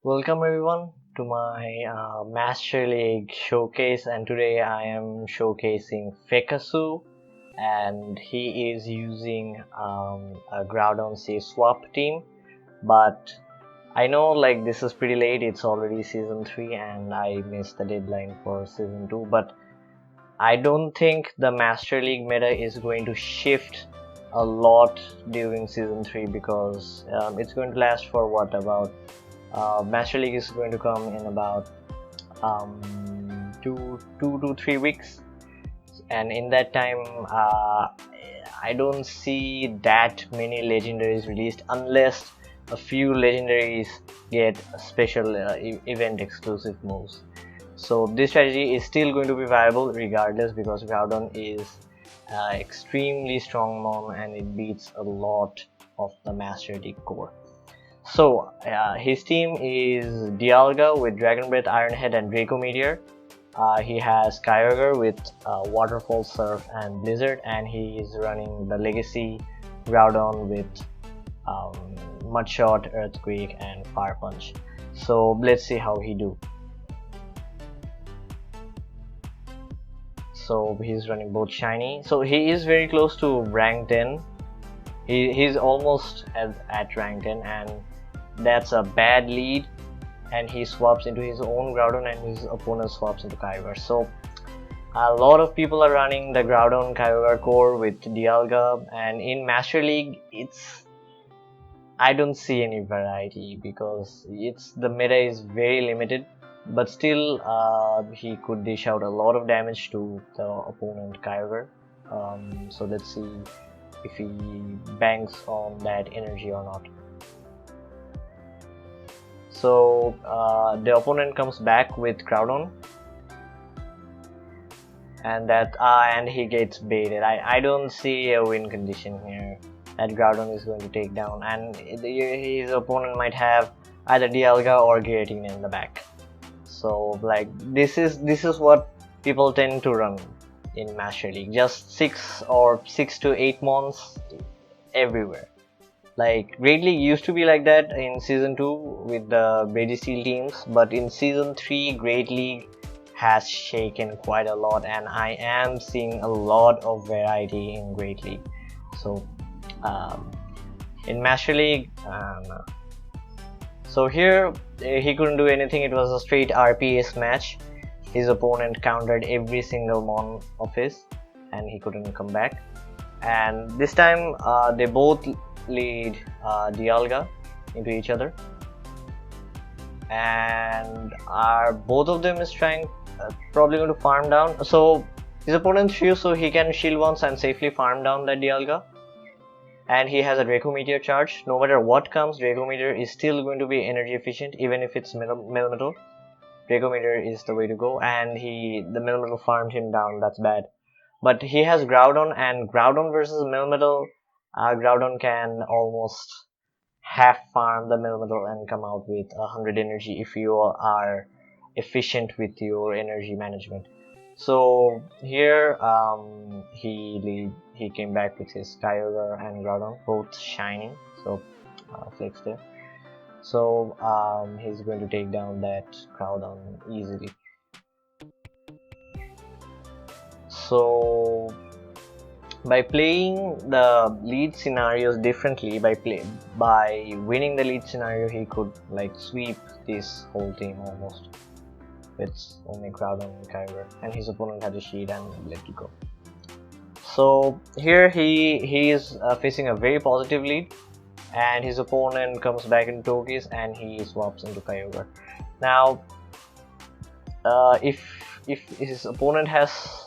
Welcome everyone to my Master League showcase, and today I am showcasing FEKASUUUU, and he is using a Groudon C swap team. But I know like this is pretty late, it's already season 3 and I missed the deadline for season 2, but I don't think the Master League meta is going to shift a lot during season 3 because it's going to last for what, about Master League is going to come in about 2 to 3 weeks, and in that time I don't see that many legendaries released unless a few legendaries get special event exclusive moves. So this strategy is still going to be viable regardless, because Groudon is extremely strong mon and it beats a lot of the Master League core. So his team is Dialga with Dragon Breath, Iron Head and Draco Meteor. He has Kyogre with Waterfall, Surf and Blizzard, and he is running the Legacy Groudon with Mudshot, Earthquake and Fire Punch. So let's see how he do. So he's running both shiny, so he is very close to rank 10. He's almost at rank 10, and that's a bad lead, and he swaps into his own Groudon and his opponent swaps into Kyogre. So a lot of people are running the Groudon Kyogre core with Dialga, and in Master League I don't see any variety because the meta is very limited, but still he could dish out a lot of damage to the opponent Kyogre. So let's see if he banks on that energy or not. So the opponent comes back with Groudon, and he gets baited. I don't see a win condition here that Groudon is going to take down, and his opponent might have either Dialga or Giratina in the back. So like this is what people tend to run in Master League, just 6 to 8 mons everywhere. Like Great League used to be like that in season 2 with the Brady Steel teams, but in season 3 Great League has shaken quite a lot, and I am seeing a lot of variety in Great League. So in Master League, so here he couldn't do anything. It was a straight RPS match. His opponent countered every single mon of his and he couldn't come back, and this time they both lead Dialga into each other, and both of them is trying probably going to farm down. So his opponent shields, so he can shield once and safely farm down that Dialga, and he has a Draco Meteor charge. No matter what comes, Draco Meteor is still going to be energy efficient, even if it's Melmetal. Draco Meteor is the way to go, and the Melmetal farmed him down. That's bad. But he has Groudon, and Groudon versus Melmetal, Groudon can almost half farm the Melmetal and come out with 100 energy if you are efficient with your energy management. So here he came back with his Kyogre and Groudon, both shiny, so flex there. So he's going to take down that Groudon easily. So by playing the lead scenarios differently, by winning the lead scenario, he could like sweep this whole team almost with only Groudon and Kyogre, and his opponent had a shield and let it go. So here he is facing a very positive lead, and his opponent comes back into Togekiss and he swaps into Kyogre. Now if his opponent has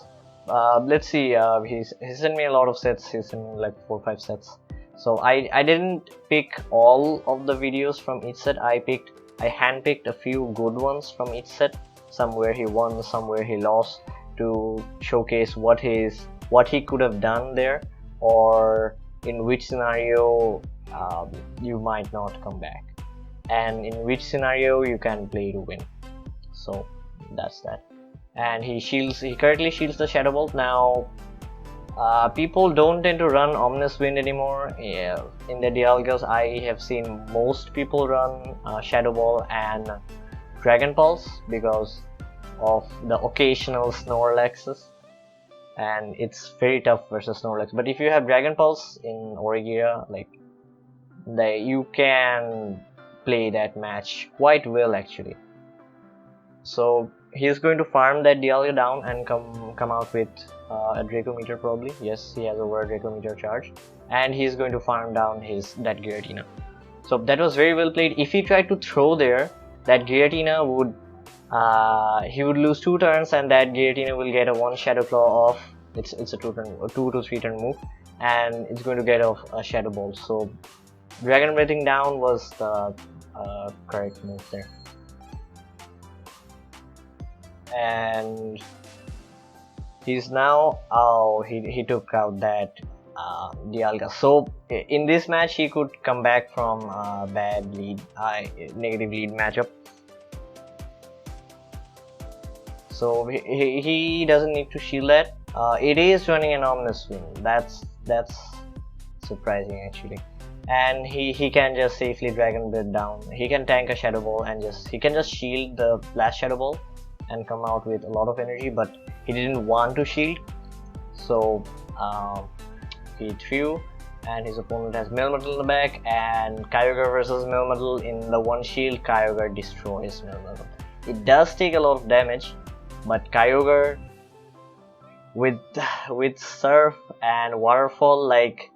let's see, he sent me a lot of sets. He sent me like 4 or 5 sets. So I didn't pick all of the videos from each set. I handpicked a few good ones from each set. Somewhere he won, somewhere he lost, to showcase what he could have done there, or in which scenario you might not come back, and in which scenario you can play to win. So that's that. And he currently shields the Shadow Bolt. Now People don't tend to run Omnis Wind anymore. Yeah, in the Dialgas, I have seen most people run Shadow Ball and Dragon Pulse because of the occasional Snorlaxes, and it's very tough versus Snorlax. But if you have Dragon Pulse in Origira, like you can play that match quite well actually. So he's going to farm that Dialga down and come out with a Draco Meteor probably. Yes, he has over a Draco Meteor charge, and he's going to farm down that Giratina. So that was very well played. If he tried to throw there, that Giratina would he would lose 2 turns, and that Giratina will get a 1 Shadow Claw off. It's a 2 to 3 turn move, and it's going to get off a Shadow Ball. So Dragon Breathing down was the correct move there. And he's now he took out that Dialga. So in this match he could come back from a bad lead, negative lead matchup. So he doesn't need to shield that. It is running an Omnis Wind. That's surprising actually. And he can just safely Dragon Breath down. He can tank a Shadow Ball and he can just shield the last Shadow Ball and come out with a lot of energy, but he didn't want to shield, so he threw, and his opponent has Melmetal in the back, and Kyogre versus Melmetal in the 1 shield. Kyogre destroys Melmetal. It does take a lot of damage, but Kyogre with Surf and Waterfall, like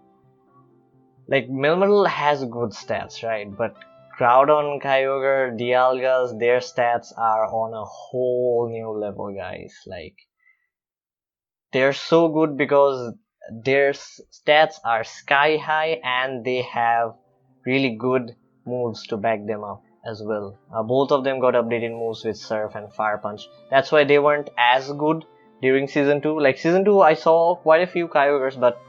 Melmetal has good stats, right? But Groudon, Kyogre, Dialgas, their stats are on a whole new level, guys. Like, they're so good because their stats are sky high, and they have really good moves to back them up as well. Both of them got updated moves with Surf and Fire Punch. That's why they weren't as good during Season 2. Like, Season 2, I saw quite a few Kyogres, but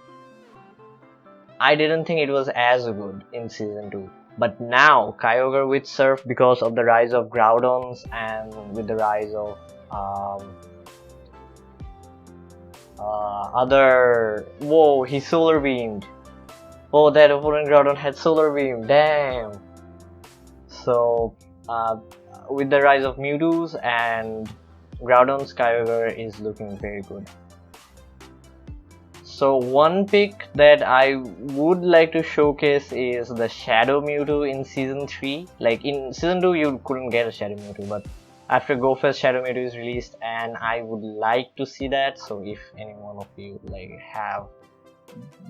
I didn't think it was as good in Season 2. But now, Kyogre with Surf, because of the rise of Groudons and with the rise of other... Whoa, he Solar Beamed. Oh, that opponent Groudon had Solar Beam, damn. So, with the rise of Mewtwo's and Groudon's, Kyogre is looking very good. So one pick that I would like to showcase is the Shadow Mewtwo in Season 3. Like in Season 2 you couldn't get a Shadow Mewtwo, but after GoFest Shadow Mewtwo is released, and I would like to see that. So if any one of you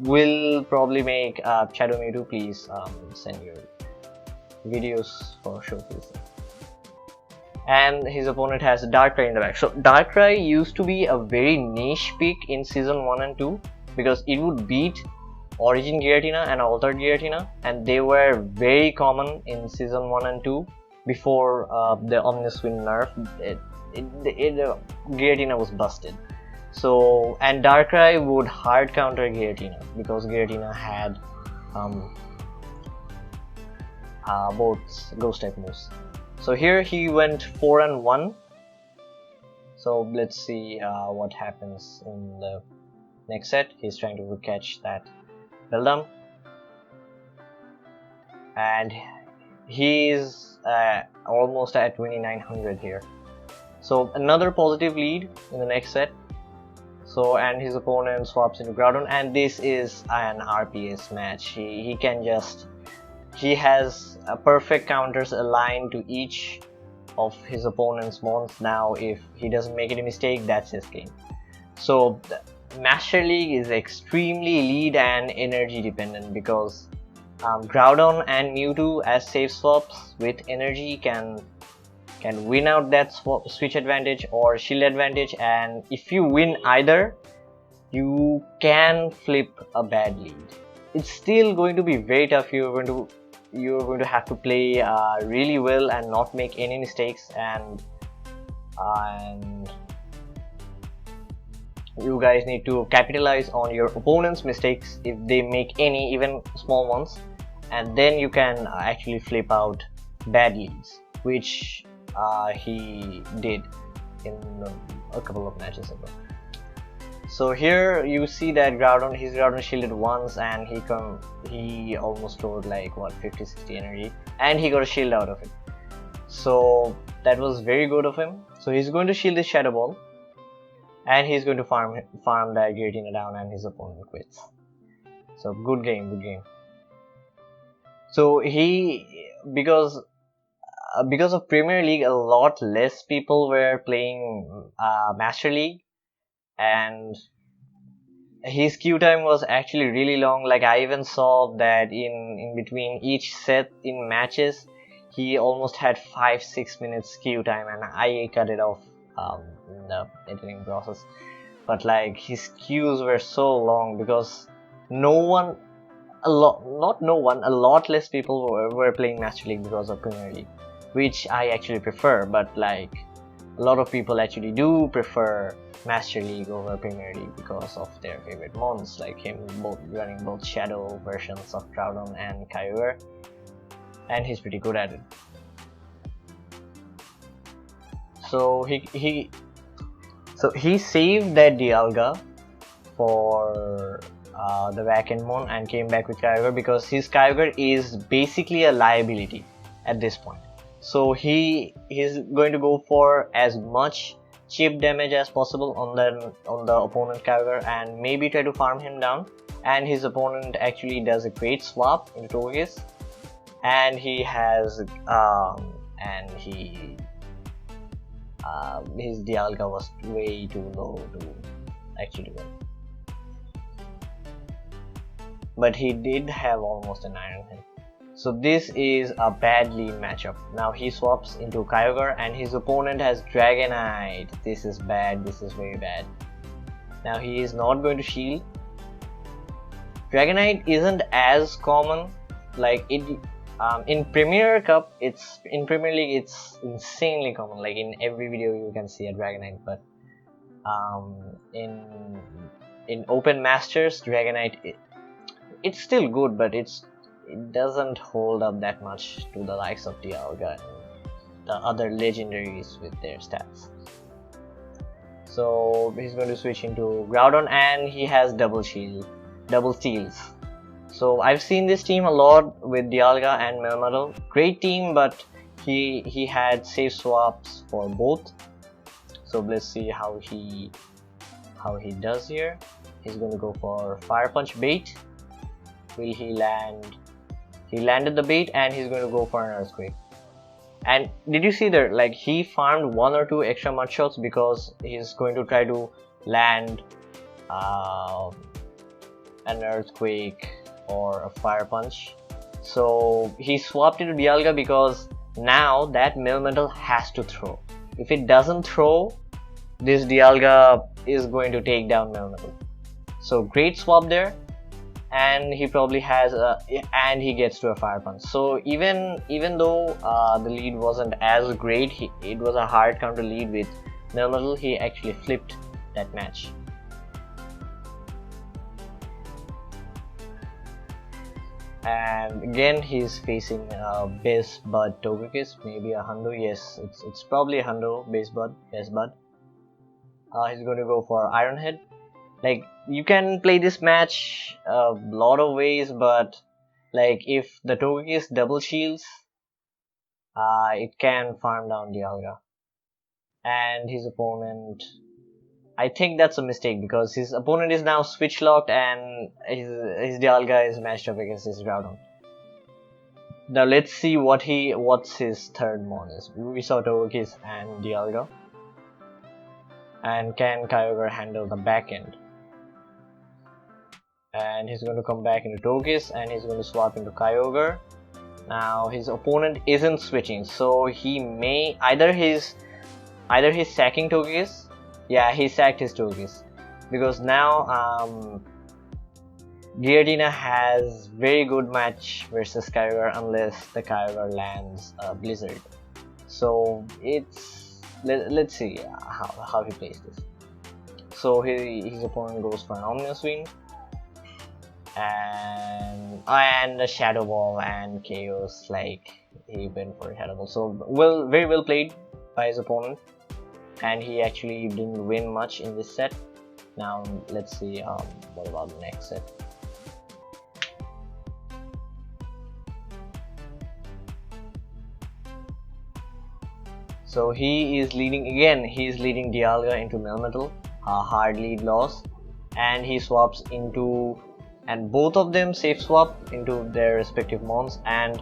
will probably make Shadow Mewtwo, please send your videos for showcasing. And his opponent has Darkrai in the back. So Darkrai used to be a very niche pick in Season 1 and 2 because it would beat Origin Giratina and Altered Giratina, and they were very common in Season 1 and 2 before the Omnis Wind nerf. Giratina was busted. So, and Darkrai would hard counter Giratina because Giratina had both Ghost type moves. So here he went 4 and 1. So let's see what happens in the next set. He's trying to catch that Beldum, and he's almost at 2900 here. So another positive lead in the next set. So, and his opponent swaps into Groudon, and this is an RPS match. He has perfect counters aligned to each of his opponent's mons. Now if he doesn't make any mistake, that's his game. So Master League is extremely lead and energy dependent because Groudon and Mewtwo as safe swaps with energy can win out that switch advantage or shield advantage, and if you win either, you can flip a bad lead. It's still going to be very tough. You're going to have to play really well and not make any mistakes, and you guys need to capitalize on your opponent's mistakes if they make any, even small ones, and then you can actually flip out bad leads, which he did in a couple of matches ago. So here you see that his Groudon shielded once, and he almost stored like what 50-60 energy, and he got a shield out of it. So that was very good of him. So he's going to shield his Shadow Ball, and he's going to farm that Giratina down, and his opponent quits. So good game. So because of Premier League, a lot less people were playing Master League, and his queue time was actually really long. Like I even saw that in between each set in matches, he almost had 5-6 minutes queue time, and I cut it off in the editing process. But like his queues were so long because a lot less people were playing Master League because of Premier League, which I actually prefer. But like a lot of people actually do prefer Master League over Premier League because of their favorite mons, like him running both Shadow versions of Groudon and Kyogre, and he's pretty good at it. So he saved that Dialga for the backend mon and came back with Kyogre, because his Kyogre is basically a liability at this point. So he's going to go for as much chip damage as possible on the opponent Kyogre, and maybe try to farm him down. And his opponent actually does a great swap into Togekiss, and his Dialga was way too low to actually win. But he did have almost an Iron Head. So this is a bad lead matchup. Now he swaps into Kyogre, and his opponent has Dragonite. This is bad, this is very bad. Now he is not going to shield. Dragonite isn't as common, like it in Premier League it's insanely common. Like in every video you can see a Dragonite, but in Open Masters, Dragonite it's still good, but it doesn't hold up that much to the likes of Dialga and the other legendaries with their stats. So he's going to switch into Groudon, and he has double steals. So I've seen this team a lot with Dialga and Melmetal. Great team, but he had safe swaps for both. So let's see how he does here. He's going to go for Fire Punch bait. Will he land? He landed the bait, and he's going to go for an Earthquake. And did you see there, like he farmed 1 or 2 extra mud shots because he's going to try to land an Earthquake or a Fire Punch. So he swapped into Dialga because now that Melmetal has to throw. If it doesn't throw, this Dialga is going to take down Melmetal. So great swap there. And he probably has and he gets to a Fire Punch. So even though the lead wasn't as great, it was a hard counter lead with Melmetal, he actually flipped that match. And again he's facing Base Bud Togekiss, maybe a Hundo. Yes, it's probably a Hundo Base Bud. He's going to go for Iron Head. Like you can play this match a lot of ways, but like if the Togekiss double shields, it can farm down Dialga. And his opponent, I think that's a mistake, because his opponent is now switch locked, and his Dialga is matched up against his Groudon. Now let's see what's his third mon is. We saw Togekiss and Dialga. And can Kyogre handle the back end? And he's going to come back into Togekiss, and he's going to swap into Kyogre. Now his opponent isn't switching, so he may either he's sacking Togekiss. Yeah, he sacked his Togekiss, because now Giratina has very good match versus Kyogre unless the Kyogre lands Blizzard. So let's see how he plays this. So his opponent goes for an Omnium Swing, and a Shadow Ball and Chaos. Like he went for a Shadow Ball. So very well played by his opponent, and he actually didn't win much in this set. Now let's see what about the next set. So he is leading again. He is leading Dialga into Melmetal, a hard lead loss, and he swaps into, and both of them safe swap into their respective mons, and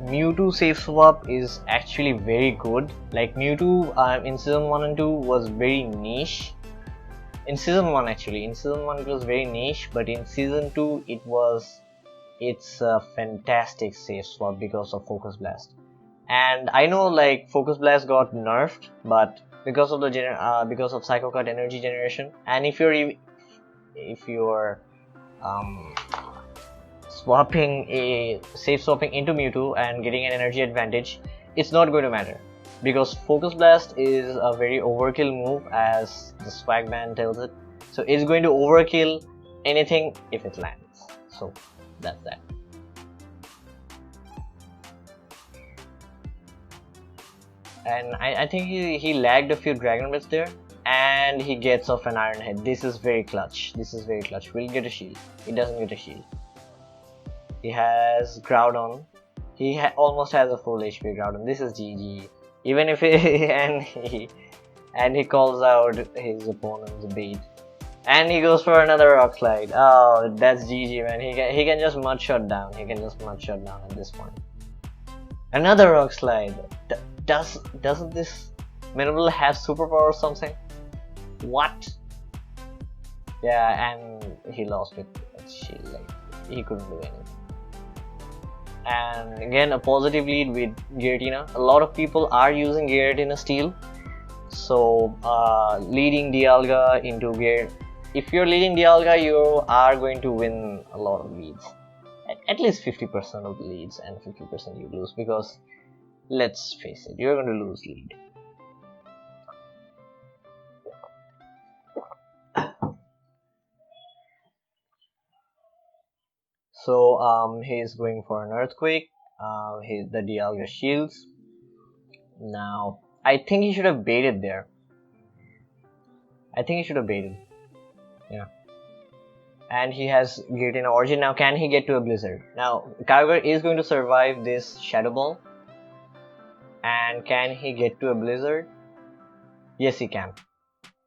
Mewtwo safe swap is actually very good. Like Mewtwo in season 1 and 2 was very niche. In season 1 actually, in season 1 it was very niche, but in season 2 it's a fantastic safe swap because of Focus Blast. And I know like Focus Blast got nerfed, but because of the because of Psycho Cut energy generation, and if you're safe swapping into Mewtwo and getting an energy advantage, it's not going to matter because Focus Blast is a very overkill move, as the swag ban tells it. So it's going to overkill anything if it lands. So that's that. And I think he lagged a few Dragon Breaths there, and he gets off an Iron Head. This is very clutch. This is very clutch. We'll get a shield. He doesn't get a shield. He has Groudon. He almost has a full HP Groudon. This is GG. Even if he calls out his opponent's bait, and he goes for another Rock Slide. Oh, that's GG, man. He can just mud shot down. He can just mud shot down at this point. Another Rock Slide. Doesn't this Mineral have superpower or something? What? Yeah, and he lost with shield. Like he couldn't do anything. And again, a positive lead with Giratina. A lot of people are using Giratina Steel. So leading Dialga into if you're leading Dialga, you are going to win a lot of leads. At least 50% of the leads, and 50% you lose, because let's face it, you're going to lose lead. So he's going for an Earthquake. The Dialga shields. Now I think he should have baited there. Yeah. And he has Giratina Origin. Now can he get to a Blizzard? Now Kyogre is going to survive this Shadow Ball. And can he get to a Blizzard? Yes, he can.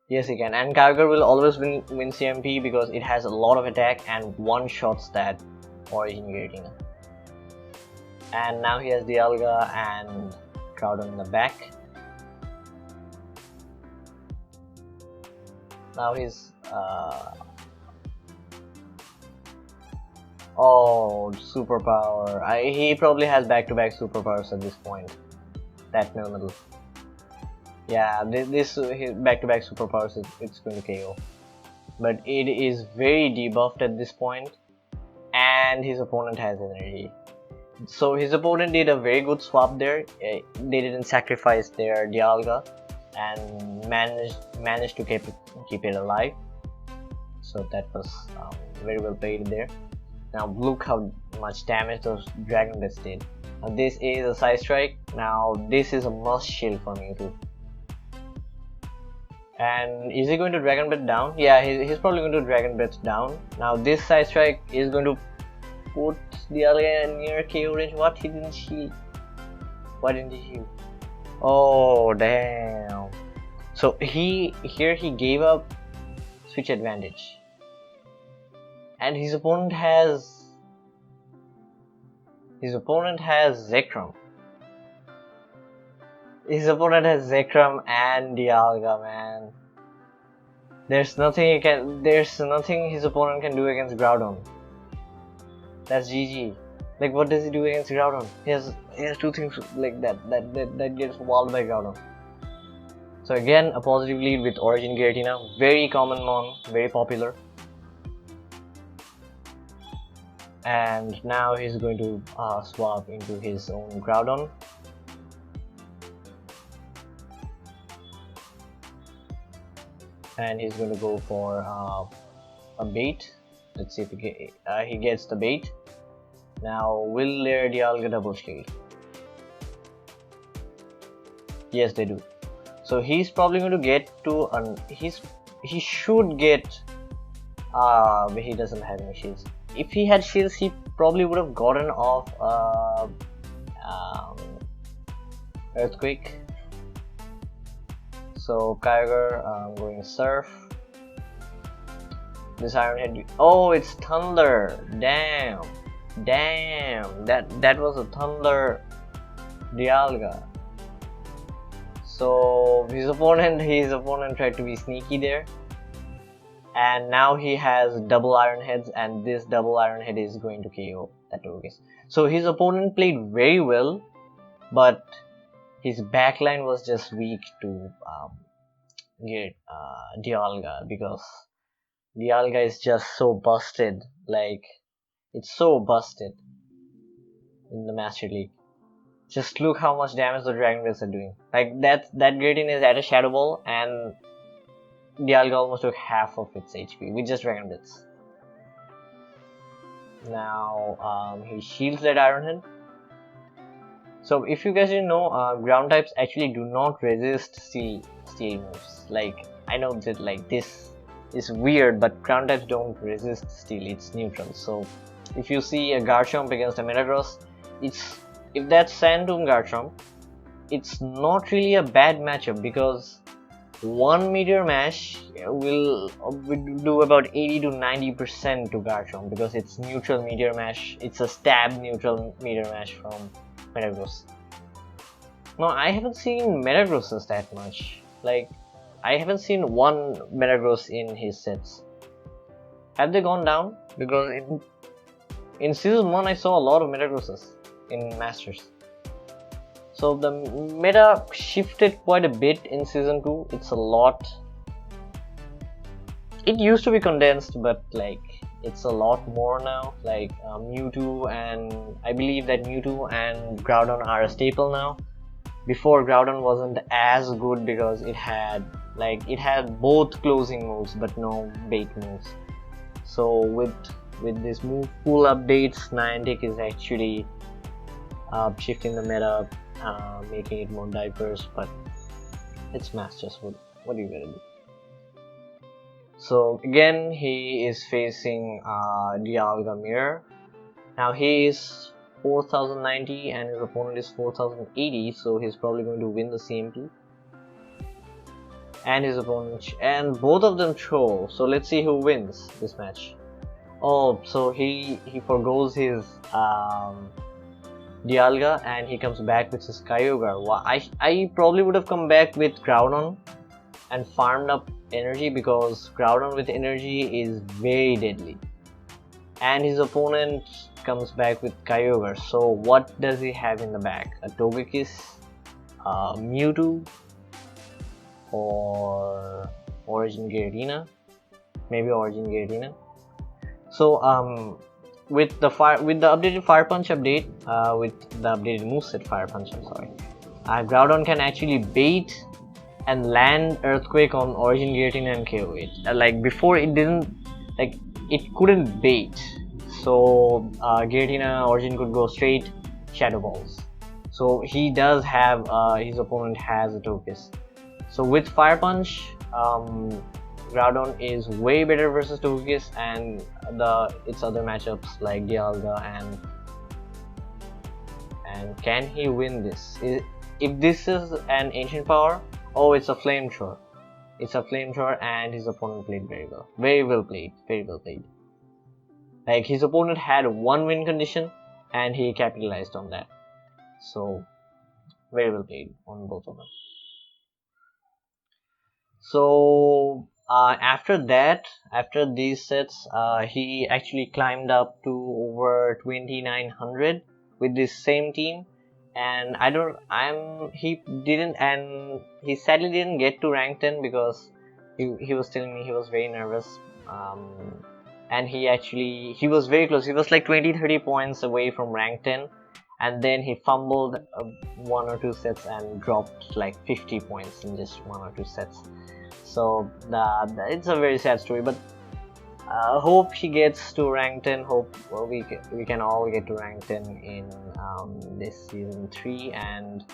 Yes, he can. And Kyogre will always win CMP because it has a lot of attack and one-shots that Origin Giratina. And now he has Dialga and Groudon in the back. Now he's oh, superpower. He probably has back-to-back superpowers at this point. That Melmetal. Yeah, this back-to-back superpowers, it's going to KO. But it is very debuffed at this point, and his opponent has energy. So his opponent did a very good swap there. They didn't sacrifice their Dialga and managed to keep it alive. So that was very well played there. Now look how much damage those Dragon Breaths did. Now this is a Side Strike. Now this is a must shield for Mewtwo. And is he going to Dragon Breath down? Yeah, he's probably going to Dragon Breath down. Now this Side Strike is going to put Dialga near KO range. What? He didn't shield. Why didn't he shield? Oh damn. So he gave up switch advantage. And his opponent has Zekrom. His opponent has Zekrom and Dialga, man. There's nothing his opponent can do against Groudon. That's GG. Like, what does he do against Groudon? He has two things like that gets walled by Groudon. So again, a positive lead with Origin Giratina. Very common mon, very popular. And now he's going to swap into his own Groudon. And he's going to go for a bait. Let's see if he gets the bait. Now will their Dialga double shield? Yes, they do. So he's probably going to get to he should get but he doesn't have any shields. If he had shields, he probably would have gotten off Earthquake. So Kyogre going Surf. This Iron Head. Oh, it's Thunder. Damn. That was a Thunder Dialga. So his opponent tried to be sneaky there. And now he has double Iron Heads, and this double Iron Head is going to KO that Togekiss. So his opponent played very well, but his backline was just weak to get Dialga, because Dialga is just so busted. Like, it's so busted in the Master League. Just look how much damage the Dragon Blades are doing. Like, that Greedin is at a Shadow Ball, and Dialga almost took half of its HP with just Dragon Blitz. Now he shields that Iron Head. So if you guys didn't know, ground types actually do not resist steel moves. Like, I know that like this is weird, but ground types don't resist steel. It's neutral. So if you see a Garchomp against a Metagross, if that's Sand Tomb Garchomp, it's not really a bad matchup, because one Meteor Mash will do about 80 to 90% to Garchomp, because it's neutral Meteor Mash. It's a stab neutral Meteor Mash from Metagross. No, I haven't seen Metagrosses that much. Like, I haven't seen one Metagross in his sets. Have they gone down? Because in Season 1 I saw a lot of Metagrosses in Masters. So the meta shifted quite a bit in Season 2. It's a lot. It used to be condensed, but like it's a lot more now. Like Mewtwo, and I believe that Mewtwo and Groudon are a staple now. Before, Groudon wasn't as good because it had both closing moves but no bait moves. So with this move pool updates, Niantic is actually shifting the meta, making it more diverse, but it's Masters. What are you gonna do? So again, he is facing Dialga Mirror. Now he is 4090 and his opponent is 4080, so he's probably going to win the CMP. And his opponent, and both of them throw. So let's see who wins this match. Oh, so he forgoes his Dialga and he comes back with his Kyogre. I probably would have come back with Groudon and farmed up energy, because Groudon with energy is very deadly. And his opponent comes back with Kyogre. So what does he have in the back? A Togekiss, Mewtwo, or Origin Giratina? Maybe Origin Giratina. So with the updated Fire Punch update, with the updated moveset Fire Punch, I'm sorry, Groudon can actually bait and land Earthquake on Origin Giratina and KO it. Like before, it didn't, like it couldn't bait. So Giratina Origin could go straight Shadow Balls. So he does have his opponent has a Togekiss. So with Fire Punch, Groudon is way better versus Togekiss and its other matchups like Dialga, and can he win this? If this is an Ancient Power, oh, it's a Flamethrower. It's a Flamethrower, and his opponent played very well. Very well played. Very well played. Like, his opponent had one win condition and he capitalized on that. So very well played on both of them. So after these sets, he actually climbed up to over 2900 with this same team, and he sadly didn't get to rank 10 because he was telling me he was very nervous, and he was very close. He was like 20-30 points away from rank 10, and then he fumbled one or two sets and dropped like 50 points in just one or two sets. So it's a very sad story, but hope he gets to rank 10. Hope we can all get to rank 10 in this season 3, and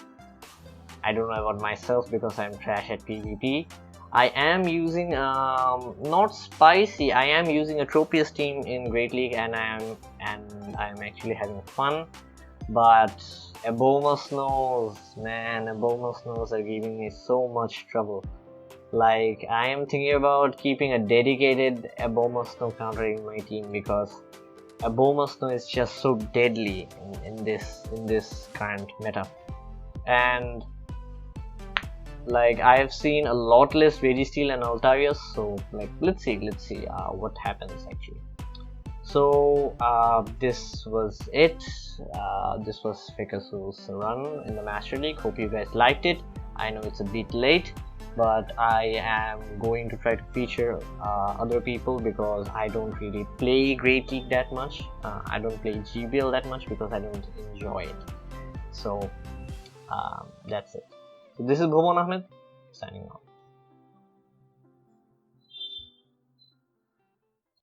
I don't know about myself because I'm trash at PvP. I am using not spicy. I am using a Tropius team in Great League, and I'm actually having fun. But Aboma Snows, man, Aboma Snows are giving me so much trouble. Like, I am thinking about keeping a dedicated Aboma Snow counter in my team because Aboma Snow is just so deadly in this current meta. And like, I have seen a lot less Registeel and Altarius, so like let's see what happens actually. So this was it. This was FEKASUUUU's run in the Master League. Hope you guys liked it. I know it's a bit late, but I am going to try to feature other people because I don't really play Great League that much. I don't play GBL that much because I don't enjoy it. So that's it. So this is Bhuvan Ahmed signing off.